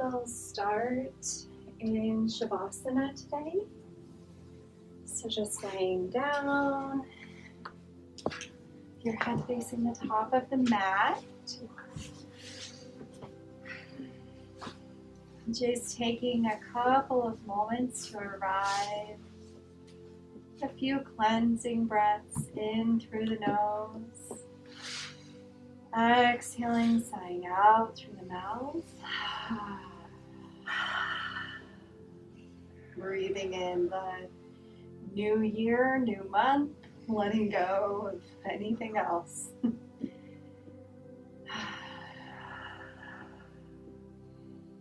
we'll start in Shavasana today. So just laying down, your head facing the top of the mat. Just taking a couple of moments to arrive. A few cleansing breaths in through the nose. Exhaling, sighing out through the mouth. Breathing in the new year, new month, letting go of anything else.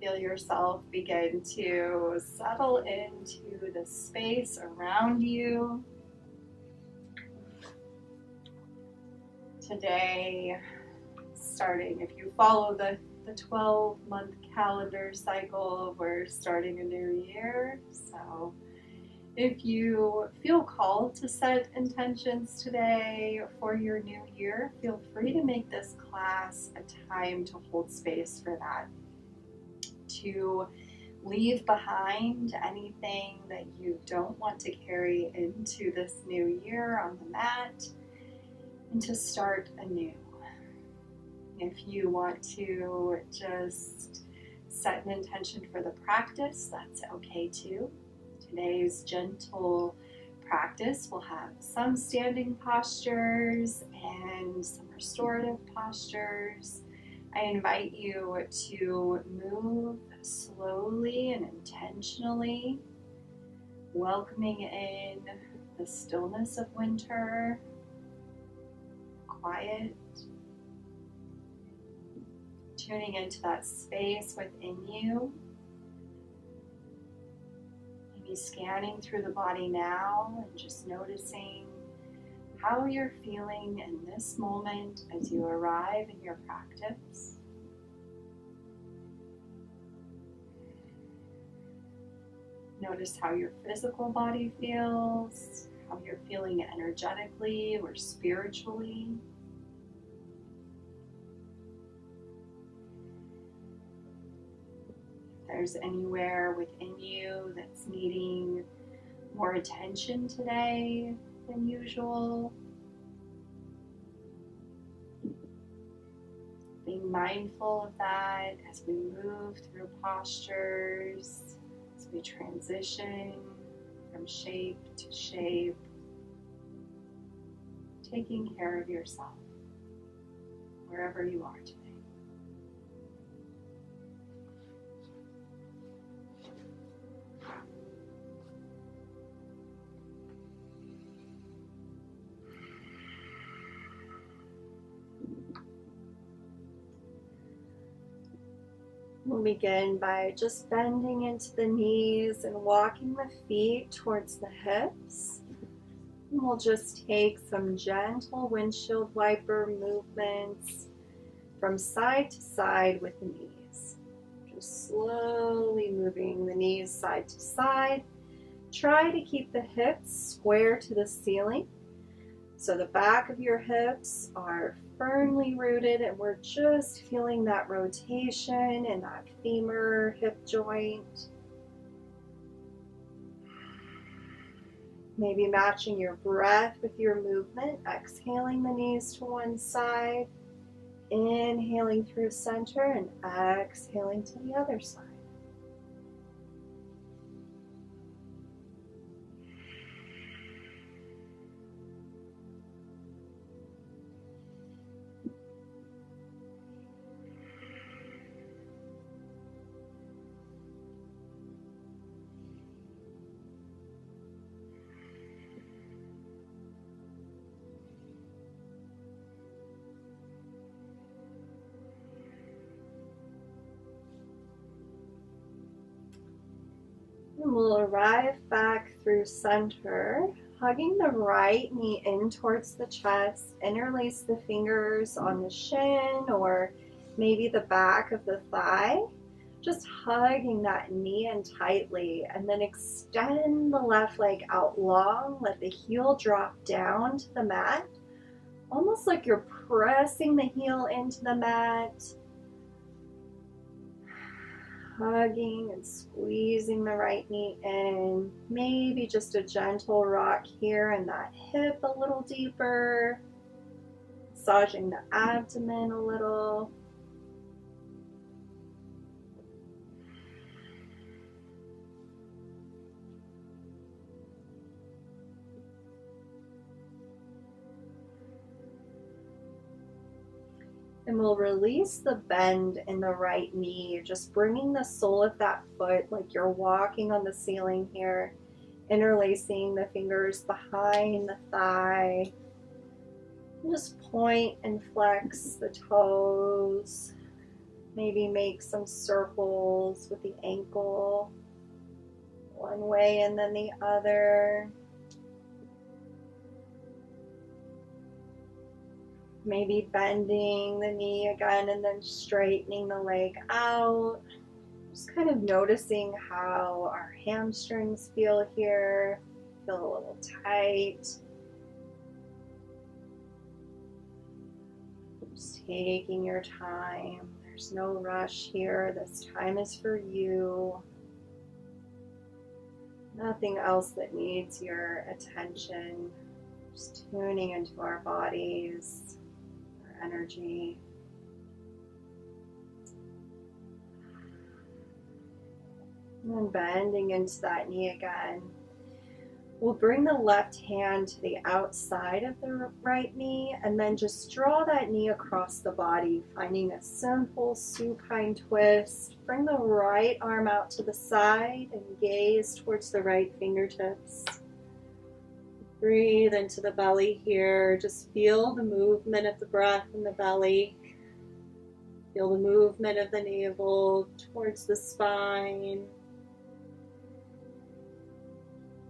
Feel yourself begin to settle into the space around you. Today, starting, if you follow the 12-month calendar cycle, we're starting a new year. So if you feel called to set intentions today for your new year, feel free to make this class a time to hold space for that. To leave behind anything that you don't want to carry into this new year on the mat, and to start anew. If you want to just set an intention for the practice, that's okay too. Today's gentle practice will have some standing postures and some restorative postures. I invite you to move slowly and intentionally, welcoming in the stillness of winter, quiet, tuning into that space within you. Maybe scanning through the body now and just noticing how you're feeling in this moment as you arrive in your practice. Notice how your physical body feels, how you're feeling energetically or spiritually. If there's anywhere within you that's needing more attention today than usual, being mindful of that as we move through postures, as we transition from shape to shape, taking care of yourself wherever you are today. We'll begin by just bending into the knees and walking the feet towards the hips. And we'll just take some gentle windshield wiper movements from side to side with the knees. Just slowly moving the knees side to side. Try to keep the hips square to the ceiling. So the back of your hips are firmly rooted and we're just feeling that rotation in that femur hip joint. Maybe matching your breath with your movement, exhaling the knees to one side, inhaling through center and exhaling to the other side. And we'll arrive back through center, hugging the right knee in towards the chest, interlace the fingers on the shin or maybe the back of the thigh, just hugging that knee in tightly, and then extend the left leg out long, let the heel drop down to the mat, almost like you're pressing the heel into the mat. Hugging and squeezing the right knee in. Maybe just a gentle rock here and that hip a little deeper. Massaging the abdomen a little. And we'll release the bend in the right knee. You're just bringing the sole of that foot like you're walking on the ceiling here, interlacing the fingers behind the thigh. And just point and flex the toes. Maybe make some circles with the ankle, one way and then the other. Maybe bending the knee again and then straightening the leg out. Just kind of noticing how our hamstrings feel here. Feel a little tight. Just taking your time. There's no rush here. This time is for you. Nothing else that needs your attention. Just tuning into our bodies, our energy. And then bending into that knee again. We'll bring the left hand to the outside of the right knee and then just draw that knee across the body, finding a simple supine twist. Bring the right arm out to the side and gaze towards the right fingertips. Breathe into the belly here. Just feel the movement of the breath in the belly. Feel the movement of the navel towards the spine.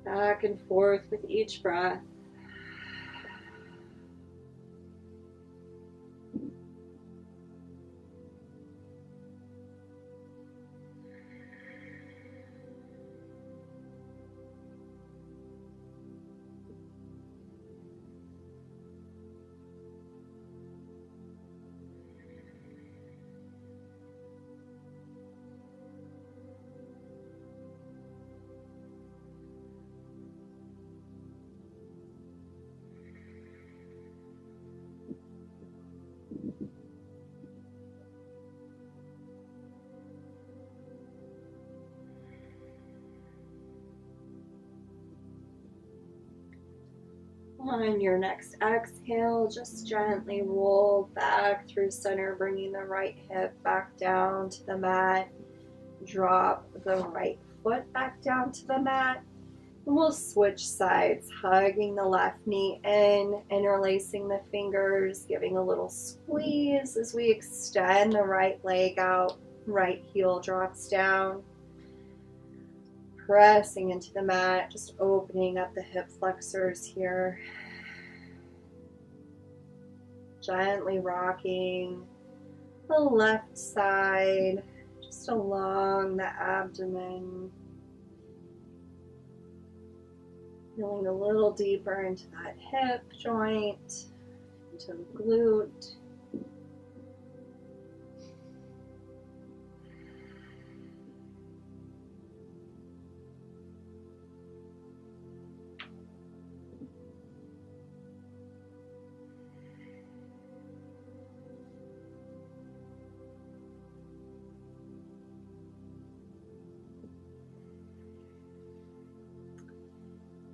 Back and forth with each breath. On your next exhale, just gently roll back through center, bringing the right hip back down to the mat. Drop the right foot back down to the mat. And we'll switch sides, hugging the left knee in, interlacing the fingers, giving a little squeeze as we extend the right leg out. Right heel drops down. Pressing into the mat, just opening up the hip flexors here. Gently rocking the left side, just along the abdomen. Feeling a little deeper into that hip joint, into the glute.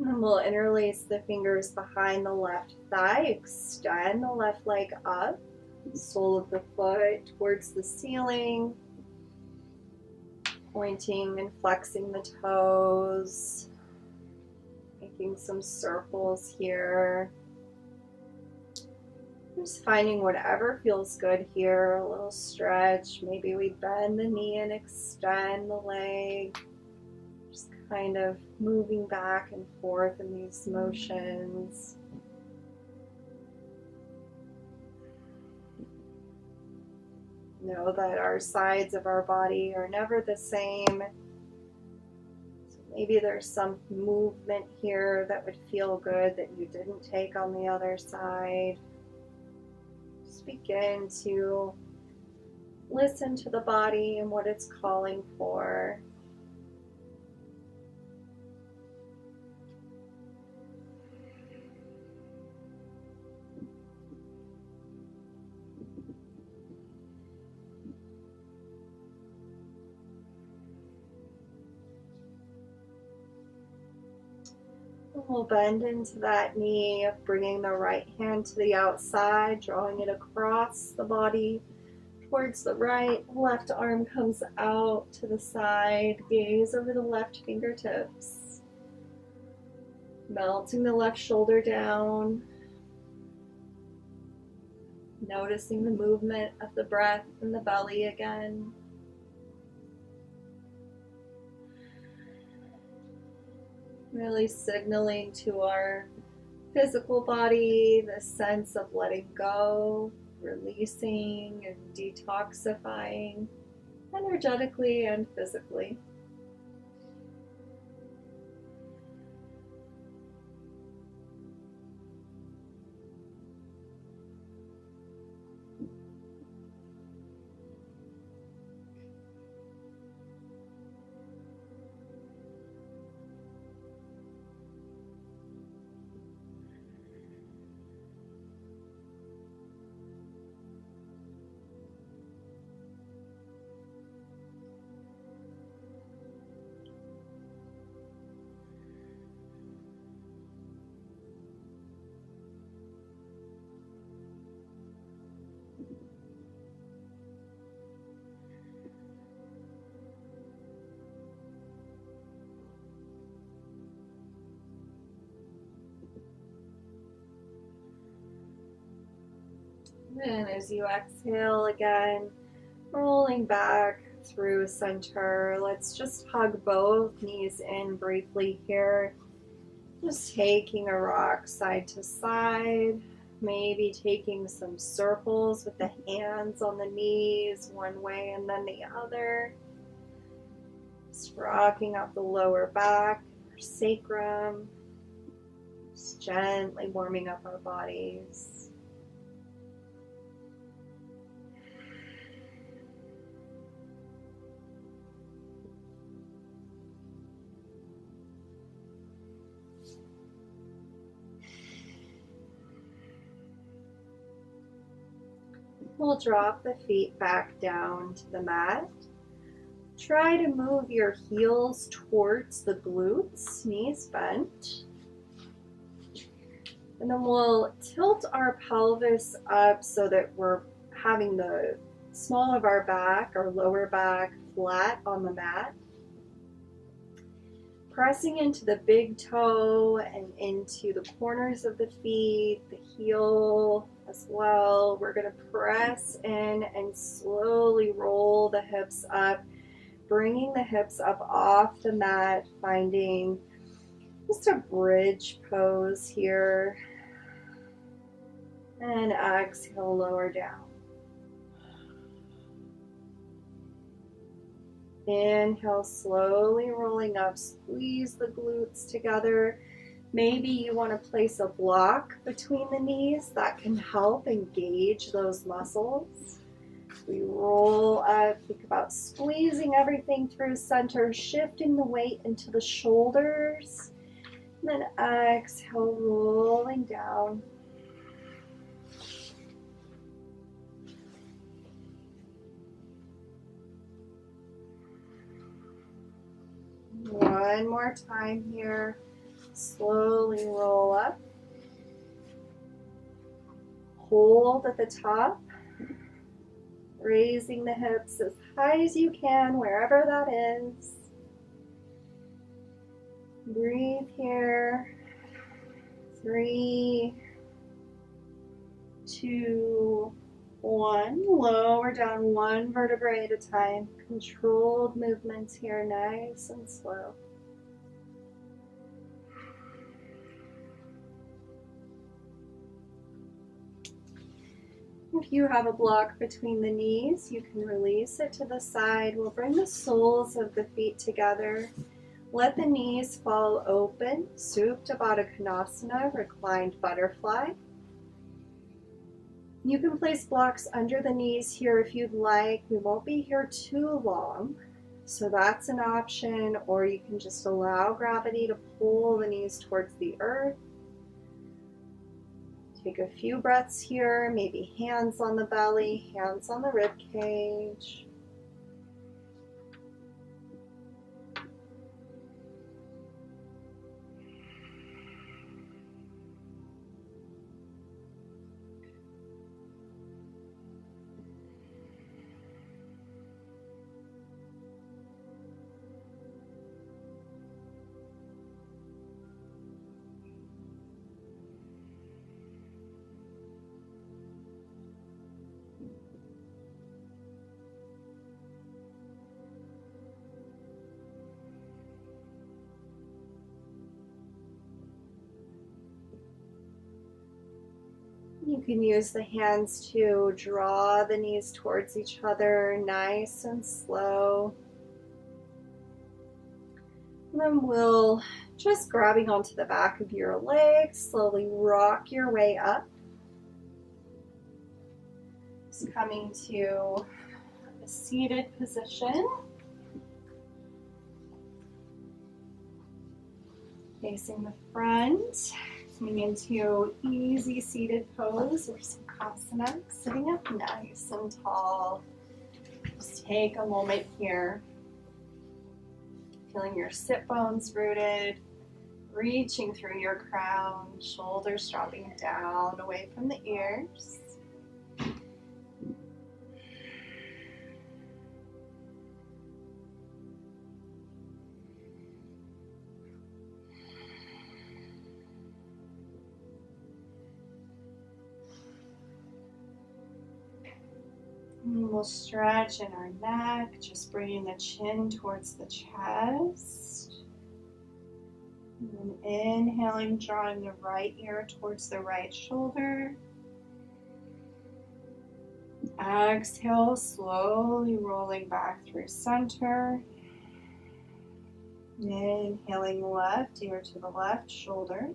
And we'll interlace the fingers behind the left thigh, extend the left leg up, sole of the foot towards the ceiling, pointing and flexing the toes, making some circles here. Just finding whatever feels good here, a little stretch. Maybe we bend the knee and extend the leg. Just kind of moving back and forth in these motions. Know that our sides of our body are never the same. So maybe there's some movement here that would feel good that you didn't take on the other side. Just begin to Listen to the body and what it's calling for. We'll bend into that knee, bringing the right hand to the outside, drawing it across the body towards the right. Left arm comes out to the side, gaze over the left fingertips. Melting the left shoulder down. Noticing the movement of the breath in the belly again. Really signaling to our physical body the sense of letting go, releasing and detoxifying energetically and physically. And as you exhale again, rolling back through center, let's just hug both knees in briefly here. Just taking a rock side to side, maybe taking some circles with the hands on the knees one way and then the other. Just rocking up the lower back, our sacrum, just gently warming up our bodies. We'll drop the feet back down to the mat. Try to move your heels towards the glutes, knees bent. And then we'll tilt our pelvis up so that we're having the small of our back, our lower back, flat on the mat. Pressing into the big toe and into the corners of the feet, the heel as well. We're going to press in and slowly roll the hips up, bringing the hips up off the mat, finding just a bridge pose here. And exhale, lower down. Inhale, slowly rolling up, squeeze the glutes together. Maybe you want to place a block between the knees that can help engage those muscles. We roll up, think about squeezing everything through center, shifting the weight into the shoulders. And then exhale, rolling down. One more time here. Slowly roll up. Hold at the top. Raising the hips as high as you can, wherever that is. Breathe here. 3, 2, 1. Lower down one vertebrae at a time. Controlled movements here, nice and slow. If you have a block between the knees, you can release it to the side. We'll bring the soles of the feet together. Let the knees fall open. Supta Baddha Konasana, reclined butterfly. You can place blocks under the knees here if you'd like. We won't be here too long, so that's an option, or you can just allow gravity to pull the knees towards the earth. Take a few breaths here, maybe hands on the belly, hands on the rib cage. You can use the hands to draw the knees towards each other, nice and slow. And then we'll just grabbing onto the back of your legs, slowly rock your way up. Just coming to a seated position. Facing the front. Coming into easy seated pose or sukhasana, sitting up nice and tall. Just take a moment here, feeling your sit bones rooted, reaching through your crown, shoulders dropping down away from the ears. And we'll stretch in our neck, just bringing the chin towards the chest. And then inhaling, drawing the right ear towards the right shoulder. Exhale, slowly rolling back through center. Inhaling left ear to the left shoulder.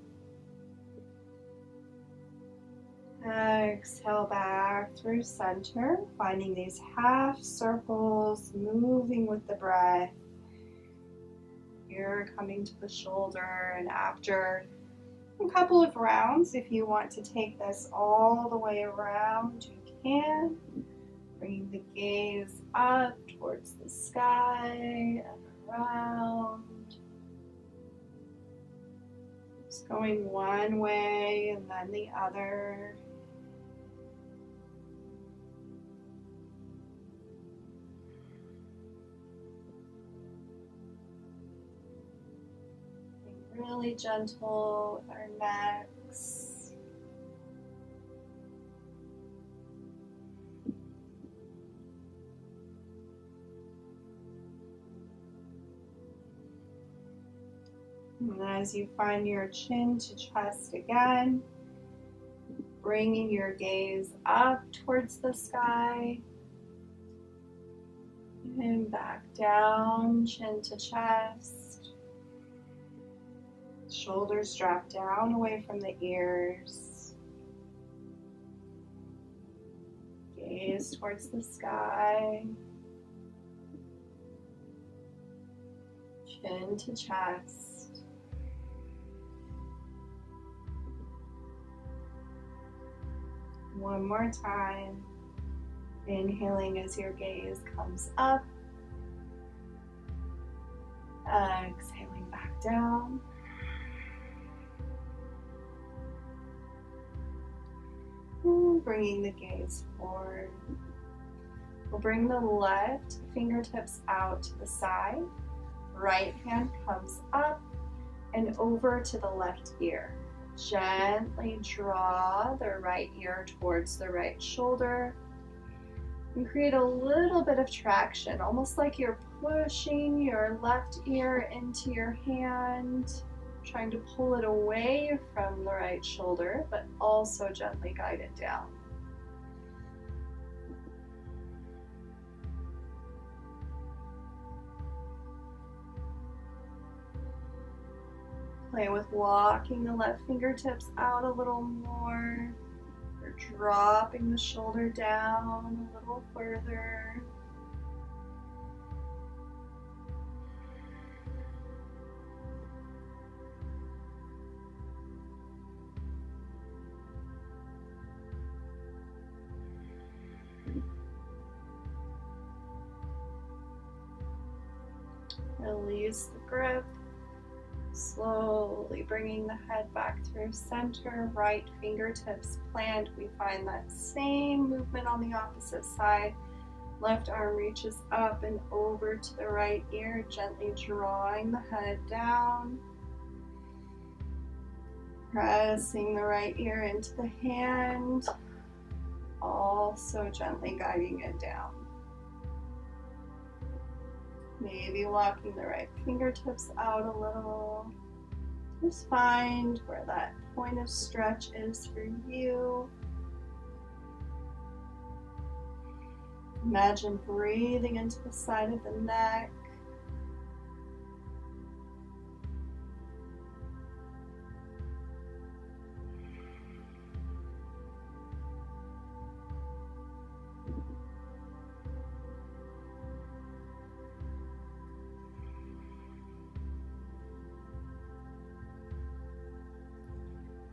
Exhale back through center, finding these half circles, moving with the breath. Here coming to the shoulder, and after a couple of rounds, if you want to take this all the way around, you can. Bringing the gaze up towards the sky and around. Just going one way and then the other. Really gentle with our necks. And as you find your chin to chest again, bringing your gaze up towards the sky and back down, chin to chest. Shoulders drop down away from the ears. Gaze towards the sky. Chin to chest. One more time. Inhaling as your gaze comes up. Exhaling back down. Bringing the gaze forward. We'll bring the left fingertips out to the side. Right hand comes up and over to the left ear. Gently draw the right ear towards the right shoulder. And create a little bit of traction, almost like you're pushing your left ear into your hand, trying to pull it away from the right shoulder, but also gently guide it down. Play with walking the left fingertips out a little more, or dropping the shoulder down a little further. Release the grip, slowly bringing the head back through center, right fingertips plant. We find that same movement on the opposite side. Left arm reaches up and over to the right ear, gently drawing the head down. Pressing the right ear into the hand, also gently guiding it down. Maybe walking the right fingertips out a little. Just find where that point of stretch is for you. Imagine breathing into the side of the neck.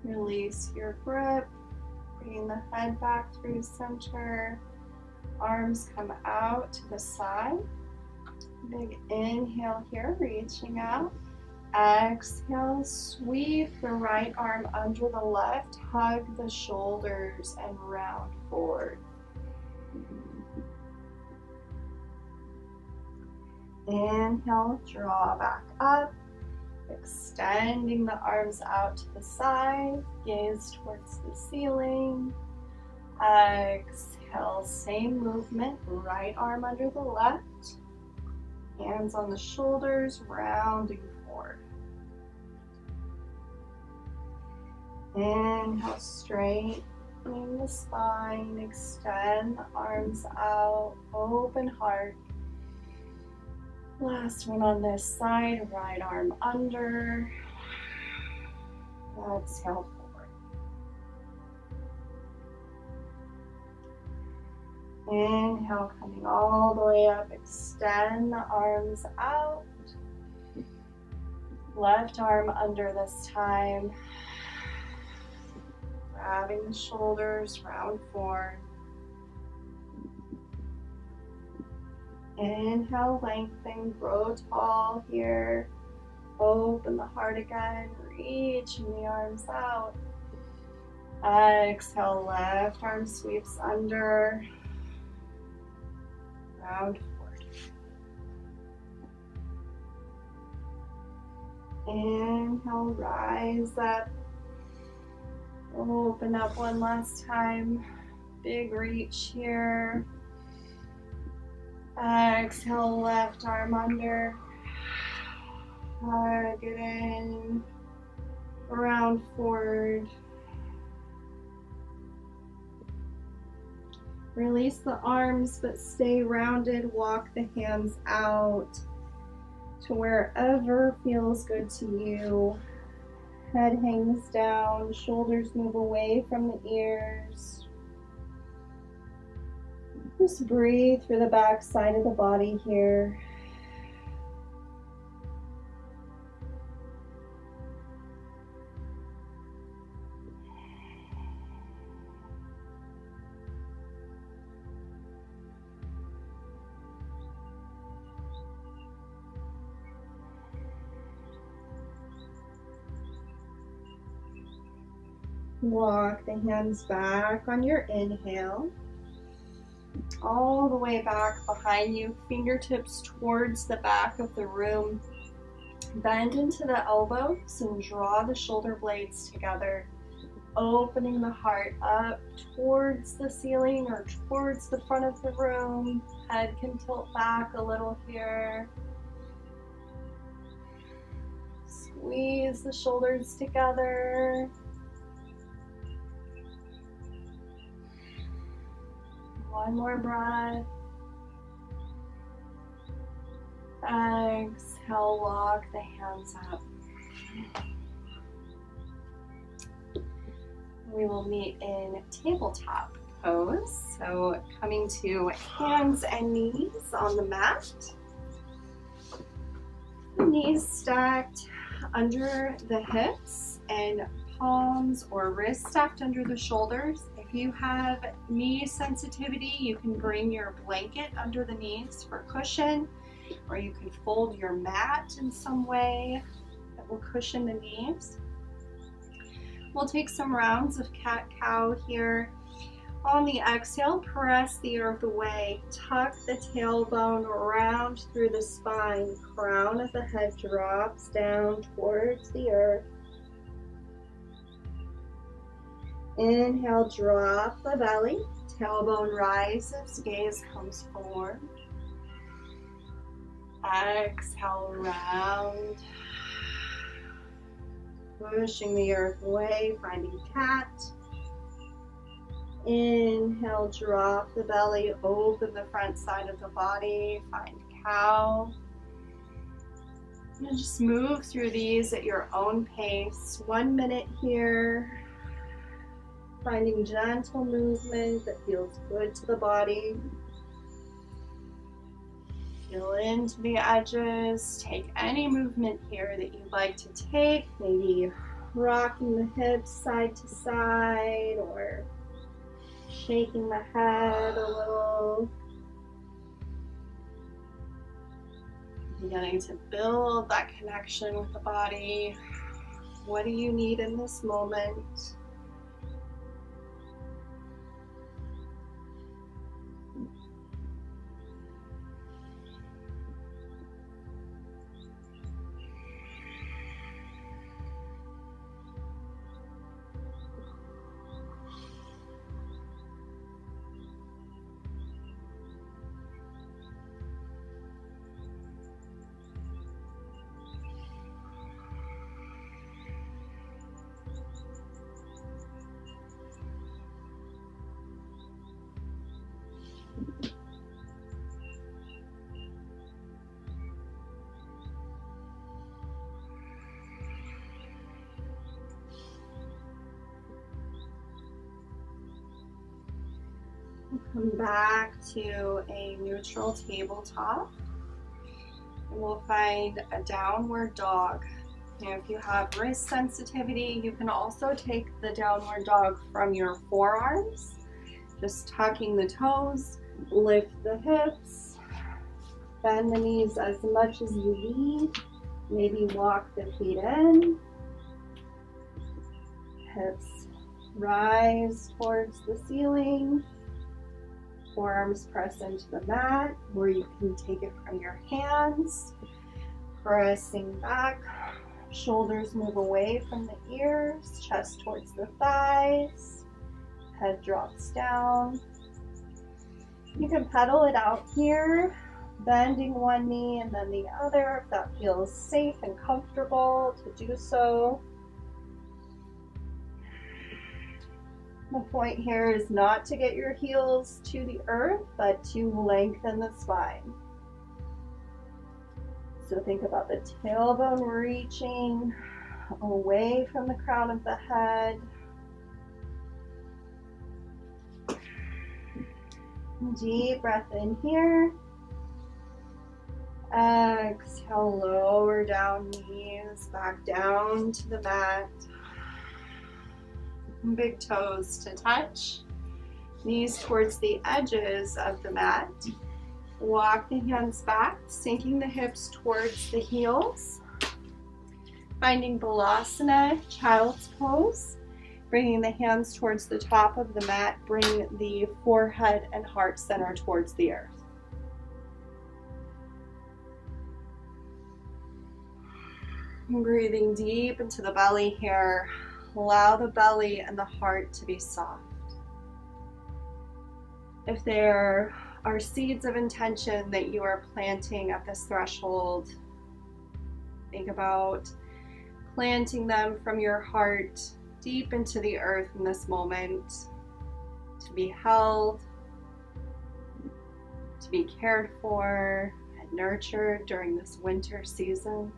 Release your grip, bringing the head back through center. Arms come out to the side. Big inhale here, reaching out. Exhale, sweep the right arm under the left, hug the shoulders and round forward. Inhale, draw back up. Extending the arms out to the side, gaze towards the ceiling. Exhale, same movement, right arm under the left, hands on the shoulders, rounding forward. Inhale, straightening the spine, extend the arms out, open heart. Last one on this side, right arm under. Exhale forward. Inhale, coming all the way up, extend the arms out. Left arm under this time. Grabbing the shoulders, round forward. Inhale, lengthen, grow tall here. Open the heart again, reaching the arms out. Exhale, left arm sweeps under. Round forward. Inhale, rise up. Open up one last time. Big reach here. Exhale, left arm under. Hug it in. Round forward. Release the arms, but stay rounded. Walk the hands out to wherever feels good to you. Head hangs down, shoulders move away from the ears. Just breathe through the back side of the body here. Walk the hands back on your inhale. All the way back behind you, fingertips towards the back of the room. Bend into the elbows and draw the shoulder blades together, opening the heart up towards the ceiling or towards the front of the room. Head can tilt back a little here. Squeeze the shoulders together. One more breath. Exhale, walk the hands up. We will meet in tabletop pose. So coming to hands and knees on the mat. Knees stacked under the hips and palms or wrists stacked under the shoulders. If you have knee sensitivity, you can bring your blanket under the knees for cushion, or you can fold your mat in some way that will cushion the knees. We'll take some rounds of cat-cow here. On the exhale, press the earth away. Tuck the tailbone round through the spine. Crown of the head drops down towards the earth. Inhale, drop the belly. Tailbone rises, gaze comes forward. Exhale, round. Pushing the earth away, finding cat. Inhale, drop the belly, open the front side of the body, find cow. And just move through these at your own pace. 1 minute here. Finding gentle movement that feels good to the body. Feel into the edges. Take any movement here that you'd like to take. Maybe rocking the hips side to side or shaking the head a little. Beginning to build that connection with the body. What do you need in this moment? Come back to a neutral tabletop, and we'll find a downward dog. Now, if you have wrist sensitivity, you can also take the downward dog from your forearms, just tucking the toes, lift the hips, bend the knees as much as you need, maybe walk the feet in, hips rise towards the ceiling. Forearms press into the mat, or you can take it from your hands, pressing back, shoulders move away from the ears, chest towards the thighs, head drops down. You can pedal it out here, bending one knee and then the other if that feels safe and comfortable to do so. The point here is not to get your heels to the earth, but to lengthen the spine. So think about the tailbone reaching away from the crown of the head. Deep breath in here. Exhale, lower down knees, back down to the mat. Big toes to touch, knees towards the edges of the mat. Walk the hands back, sinking the hips towards the heels. Finding Balasana, child's pose. Bringing the hands towards the top of the mat, bring the forehead and heart center towards the earth. Breathing deep into the belly here. Allow the belly and the heart to be soft. If there are seeds of intention that you are planting at this threshold, think about planting them from your heart deep into the earth in this moment, to be held, to be cared for and nurtured during this winter season.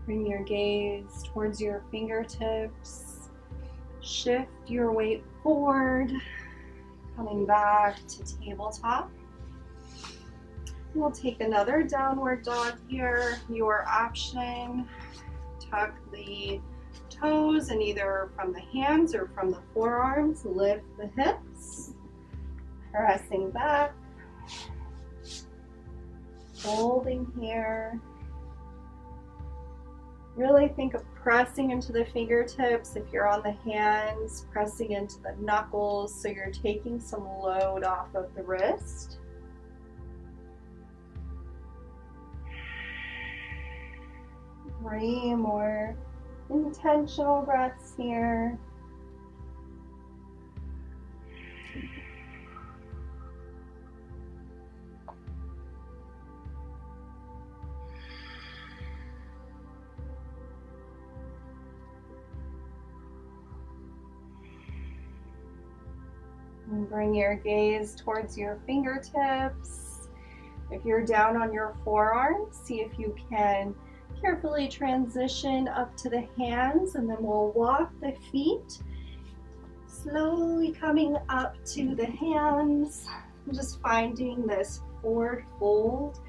Bring your gaze towards your fingertips. Shift your weight forward, coming back to tabletop. We'll take another downward dog here. Your option. Tuck the toes and either from the hands or from the forearms, lift the hips. Pressing back. Holding here. Really think of pressing into the fingertips. If you're on the hands, pressing into the knuckles so you're taking some load off of the wrist. 3 more intentional breaths here. And bring your gaze towards your fingertips. If you're down on your forearms, see if you can carefully transition up to the hands, and then we'll walk the feet, slowly coming up to the hands. Just finding this forward fold,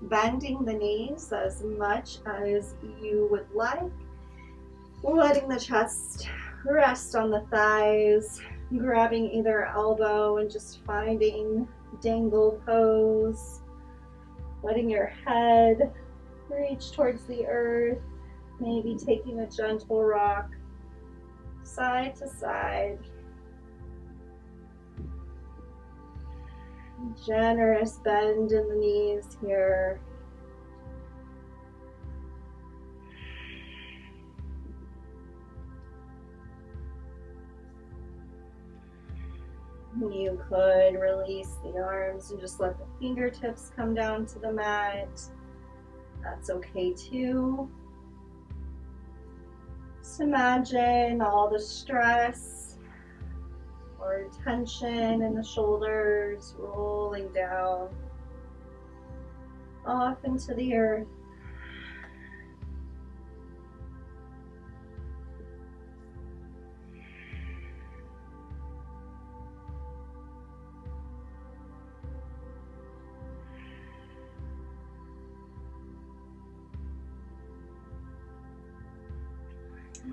bending the knees as much as you would like, letting the chest rest on the thighs, grabbing either elbow and just finding dangle pose, letting your head reach towards the earth, maybe taking a gentle rock side to side. Generous bend in the knees here. You could release the arms and just let the fingertips come down to the mat. That's okay too. Just imagine all the stress or tension in the shoulders rolling down off into the earth.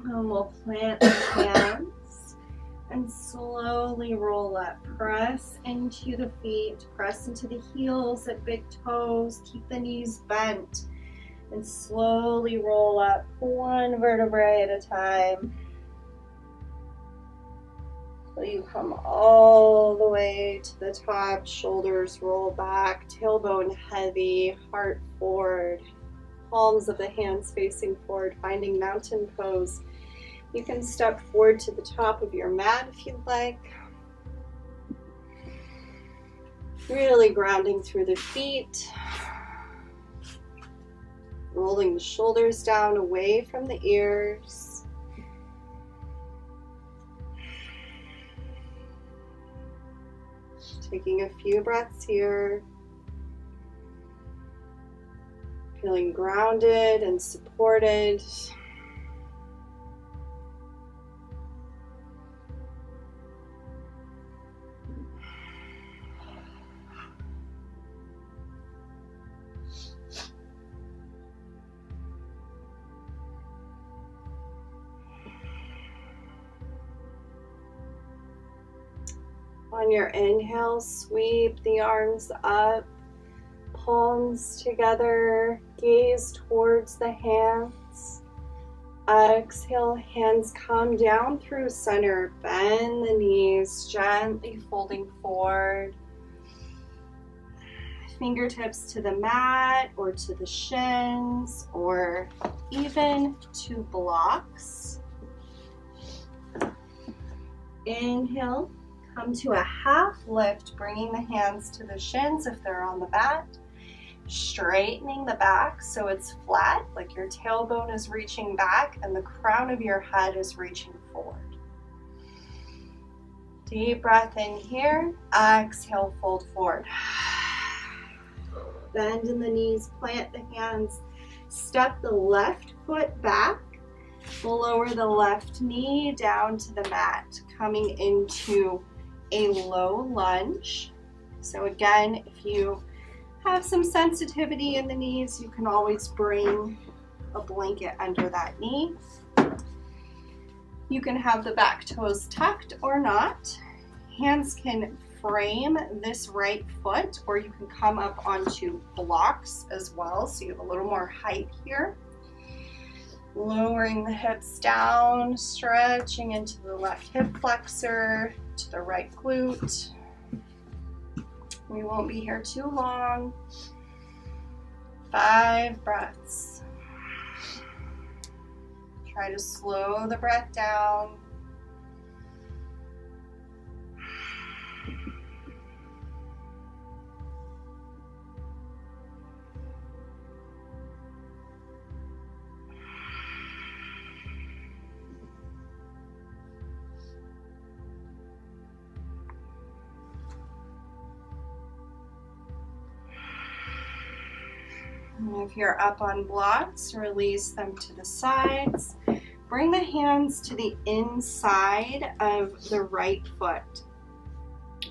And we'll plant the hands and slowly roll up. Press into the feet, press into the heels at big toes, keep the knees bent, and slowly roll up one vertebrae at a time. So you come all the way to the top, shoulders roll back, tailbone heavy, heart forward. Palms of the hands facing forward, finding mountain pose. You can step forward to the top of your mat if you'd like. Really grounding through the feet. Rolling the shoulders down away from the ears. Taking a few breaths here. Feeling grounded and supported. On your inhale, sweep the arms up. Palms together, gaze towards the hands. Exhale, hands come down through center. Bend the knees, gently folding forward. Fingertips to the mat or to the shins or even to blocks. Inhale, come to a half lift, bringing the hands to the shins if they're on the mat. Straightening the back so it's flat, like your tailbone is reaching back and the crown of your head is reaching forward. Deep breath in here. Exhale, fold forward. Bend in the knees, plant the hands, Step the left foot back. We'll lower the left knee down to the mat, coming into a low lunge. So again, if you have some sensitivity in the knees, you can always bring a blanket under that knee. You can have the back toes tucked or not. Hands can frame this right foot, or you can come up onto blocks as well, so you have a little more height here. Lowering the hips down, stretching into the left hip flexor, to the right glute. We won't be here too long. 5 breaths. Try to slow the breath down. And if you're up on blocks, release them to the sides. Bring the hands to the inside of the right foot.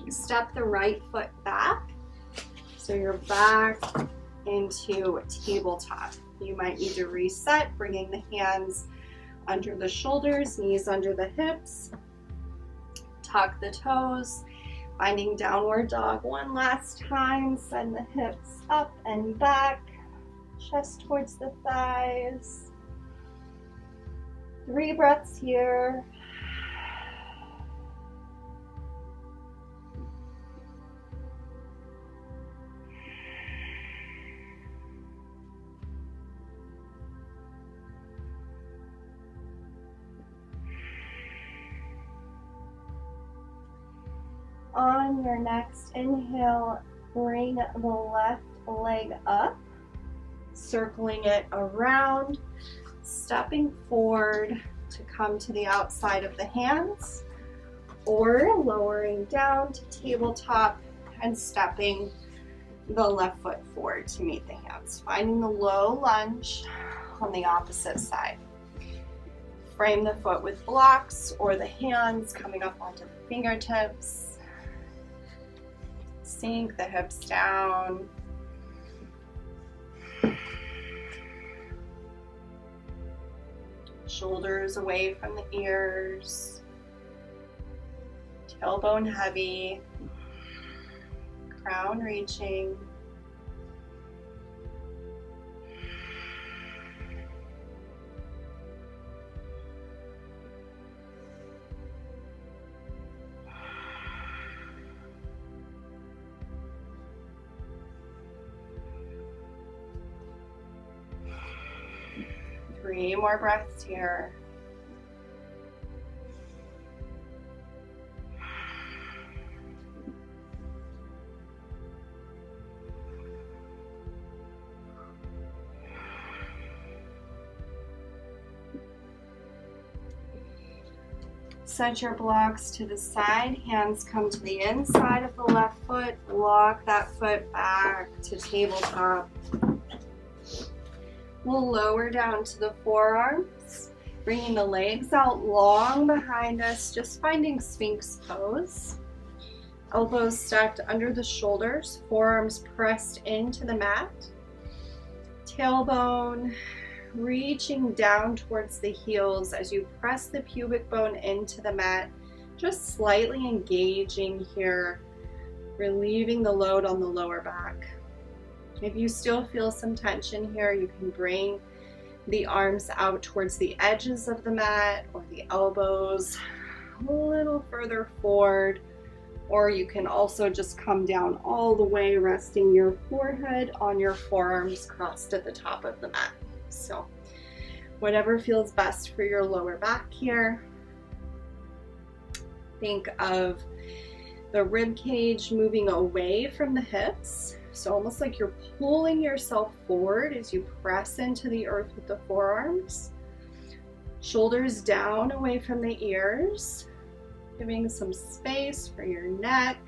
Step the right foot back, so you're back into tabletop. You might need to reset, bringing the hands under the shoulders, knees under the hips. Tuck the toes, finding downward dog one last time. Send the hips up and back. Chest towards the thighs. 3 breaths here. On your next inhale, bring the left leg up, circling it around, stepping forward to come to the outside of the hands, or lowering down to tabletop and stepping the left foot forward to meet the hands. Finding the low lunge on the opposite side. Frame the foot with blocks or the hands coming up onto the fingertips. Sink the hips down. Shoulders away from the ears. Tailbone heavy. Crown reaching. Three more breaths here. Set your blocks to the side. Hands come to the inside of the left foot. Walk that foot back to tabletop. We'll lower down to the forearms, bringing the legs out long behind us, just finding Sphinx pose. Elbows stacked under the shoulders, forearms pressed into the mat. Tailbone reaching down towards the heels as you press the pubic bone into the mat, just slightly engaging here, relieving the load on the lower back. If you still feel some tension here, you can bring the arms out towards the edges of the mat or the elbows a little further forward, or you can also just come down all the way, resting your forehead on your forearms crossed at the top of the mat. So whatever feels best for your lower back here. Think of the rib cage moving away from the hips. So almost like you're pulling yourself forward as you press into the earth with the forearms. Shoulders down away from the ears, giving some space for your neck.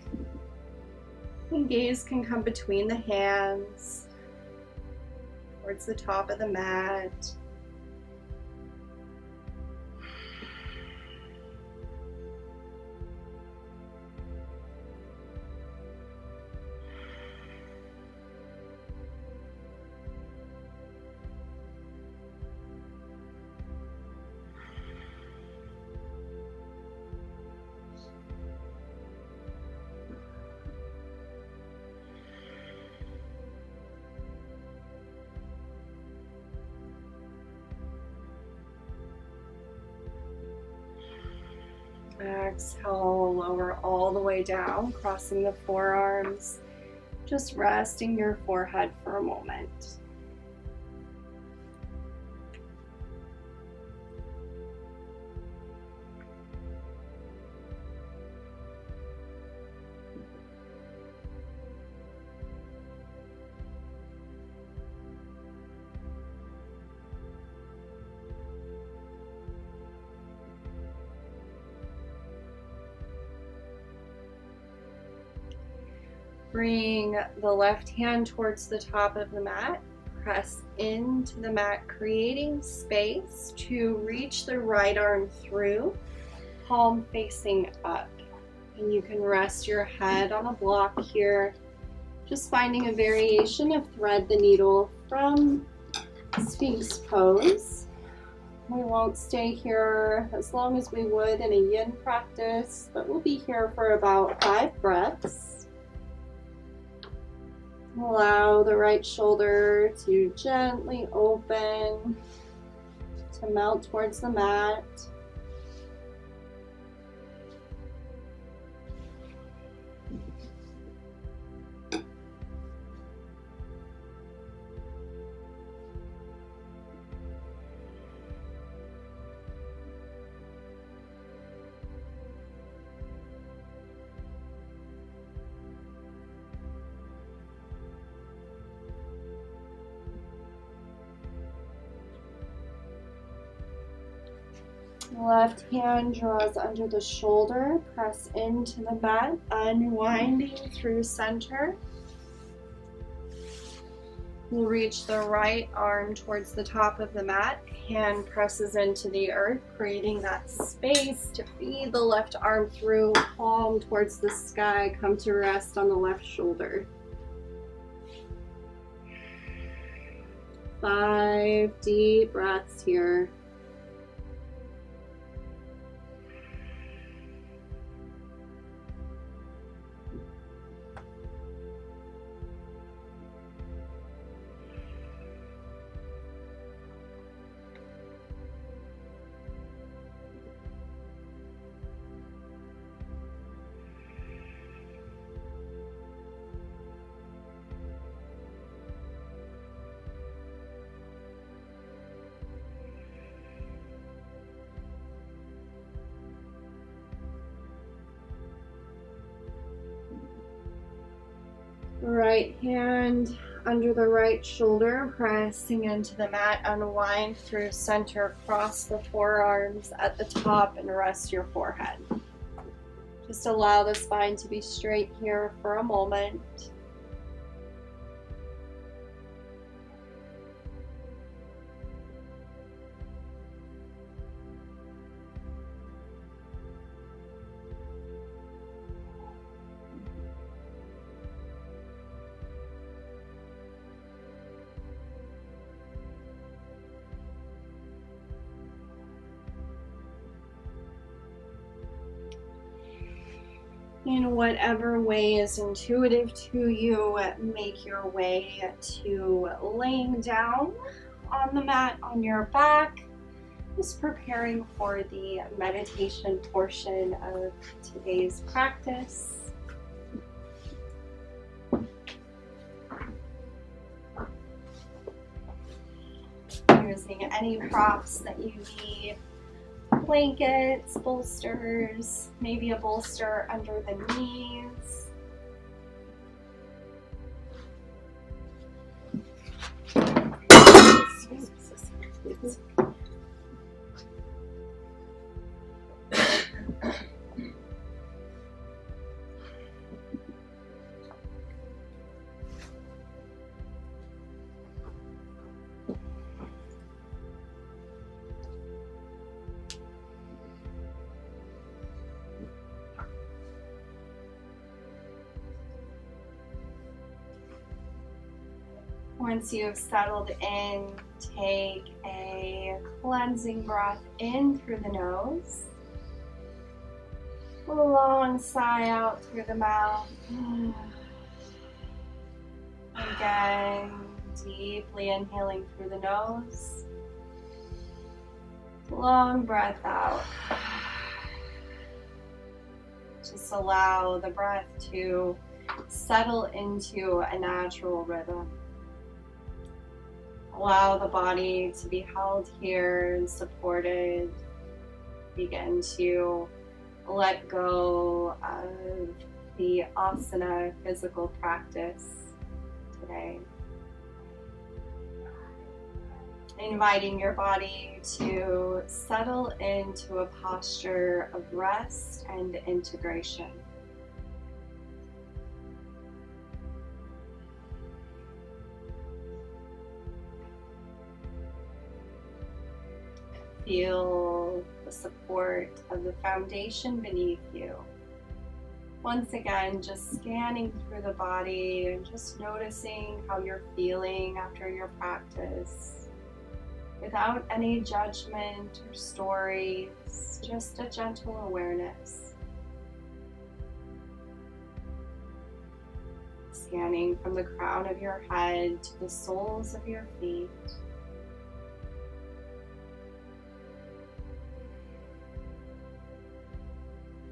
And gaze can come between the hands. towards the top of the mat. Exhale, lower all the way down, crossing the forearms. Just resting your forehead for a moment. Bring the left hand towards the top of the mat. Press into the mat, creating space to reach the right arm through, palm facing up. And you can rest your head on a block here, just finding a variation of thread the needle from Sphinx pose. We won't stay here as long as we would in a yin practice, but we'll be here for about 5 breaths. Allow the right shoulder to gently open, to melt towards the mat. Left hand draws under the shoulder, press into the mat, unwinding through center. We'll reach the right arm towards the top of the mat, hand presses into the earth, creating that space to feed the left arm through, palm towards the sky, come to rest on the left shoulder. 5 deep breaths here. Right hand under the right shoulder, pressing into the mat, unwind through center, cross the forearms at the top and rest your forehead. Just allow the spine to be straight here for a moment. In whatever way is intuitive to you, make your way to laying down on the mat on your back, just preparing for the meditation portion of today's practice. Using any props that you need. Blankets, bolsters, maybe a bolster under the knees. Once you've settled in, take a cleansing breath in through the nose. Long sigh out through the mouth. Again, deeply inhaling through the nose. Long breath out. Just allow the breath to settle into a natural rhythm. Allow the body to be held here and supported. Begin to let go of the asana physical practice today. Inviting your body to settle into a posture of rest and integration. Feel the support of the foundation beneath you. Once again, just scanning through the body and just noticing how you're feeling after your practice. Without any judgment or stories, just a gentle awareness. Scanning from the crown of your head to the soles of your feet.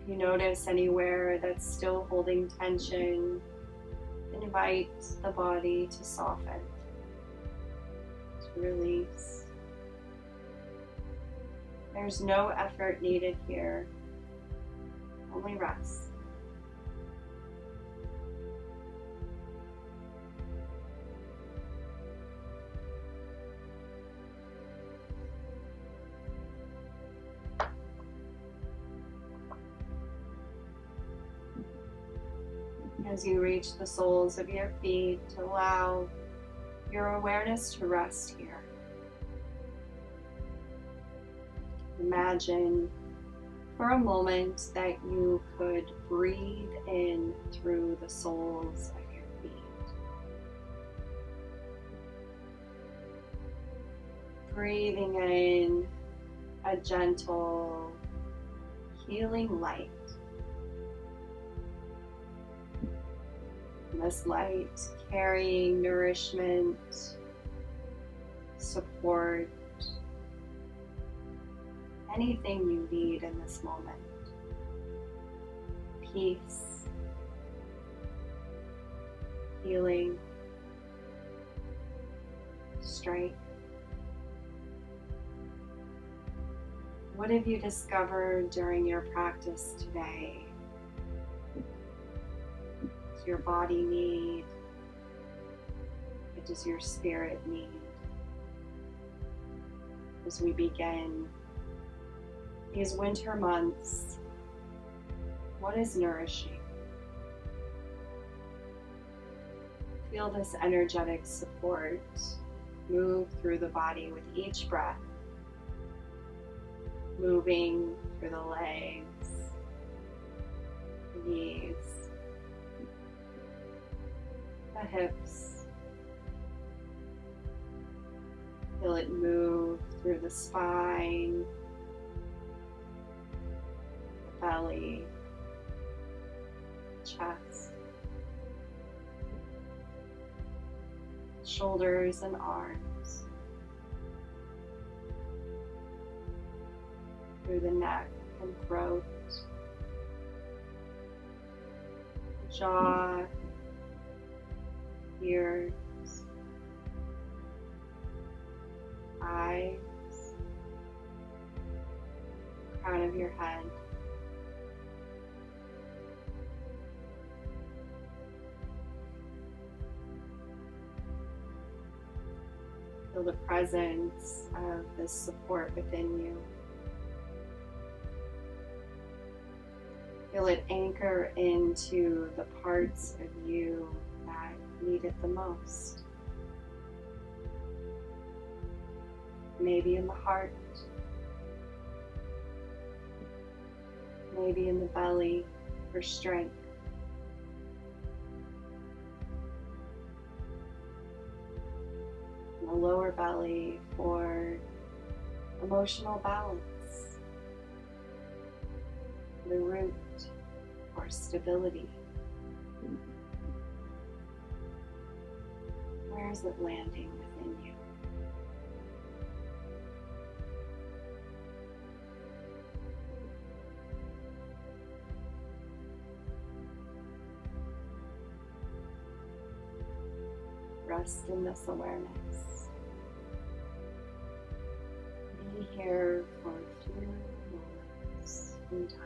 If you notice anywhere that's still holding tension, invite the body to soften, to release. There's no effort needed here, only rest. As you reach the soles of your feet, allow your awareness to rest here. Imagine for a moment that you could breathe in through the soles of your feet. Breathing in a gentle, healing light. This light carrying nourishment, support, anything you need in this moment. Peace, healing, strength. What have you discovered during your practice today? What does your body need? What does your spirit need? As we begin these winter months, what is nourishing? Feel this energetic support move through the body with each breath, moving through the legs, the knees, the hips. Feel it move through the spine, the belly, chest, shoulders and arms, through the neck and throat, jaw, ears, eyes, crown of your head. Feel the presence of this support within you. Feel it anchor into the parts of you that need it the most. Maybe in the heart, maybe in the belly for strength. the lower belly for emotional balance, the root for stability. Where is it landing within you? Rest in this awareness. Be here for a few moments in time.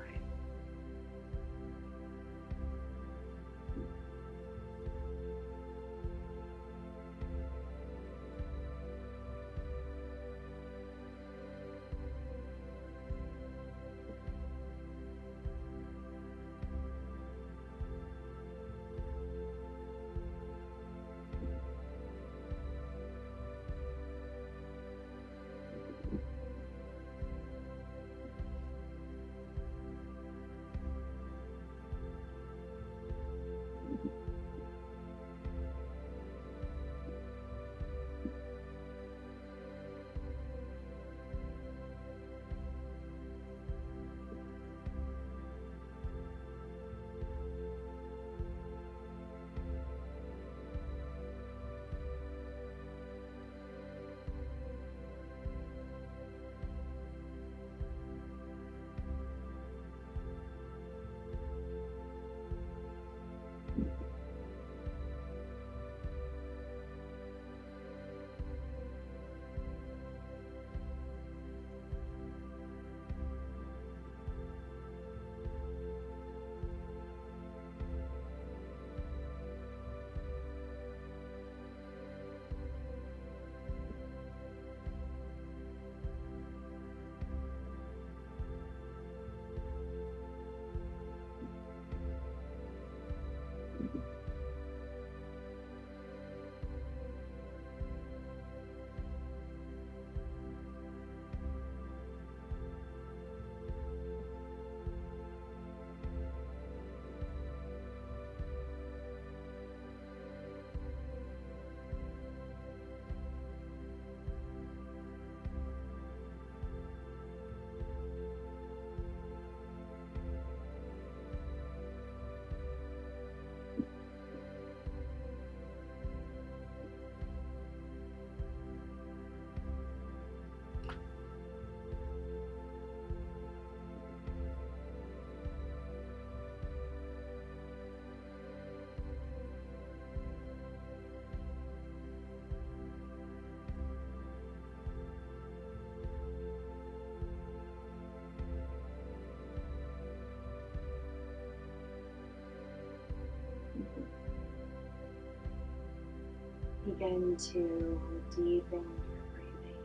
Begin to deepen your breathing.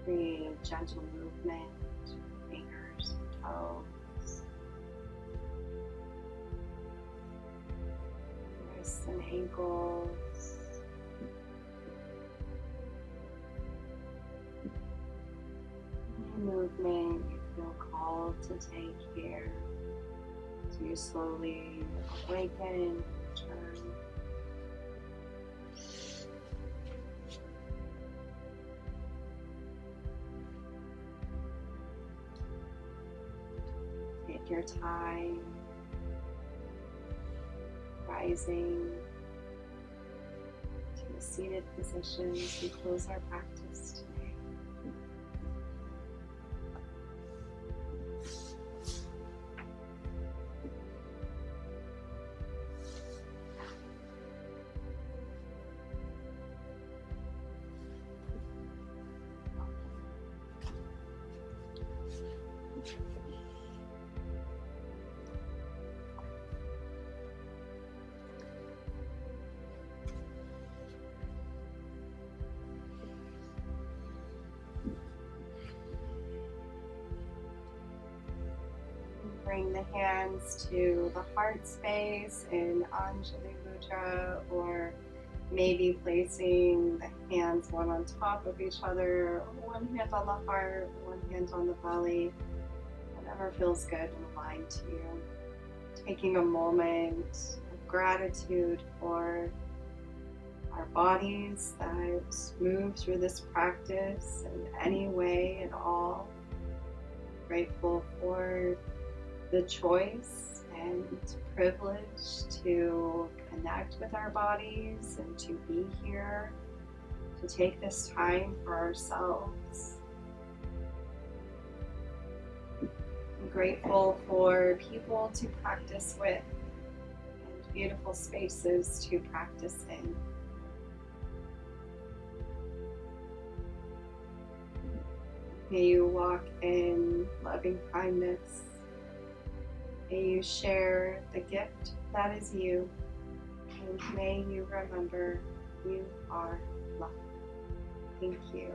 Create gentle movement, fingers and toes, wrists and ankles. Any movement you feel called to take here, so you slowly awaken, turn. Take your time, rising to a seated position as we close our practice today. Bring the hands to the heart space in Anjali Mudra, or maybe placing the hands one on top of each other, one hand on the heart, one hand on the belly, whatever feels good. aligned to you. Taking a moment of gratitude for our bodies that move through this practice in any way at all. Grateful for the choice and privilege to connect with our bodies and to be here, to take this time for ourselves. I'm grateful for people to practice with and beautiful spaces to practice in. May you walk in loving kindness. May you share the gift that is you. And may you remember you are loved. Thank you.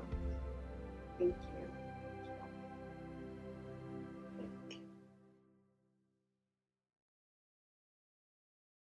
Thank you.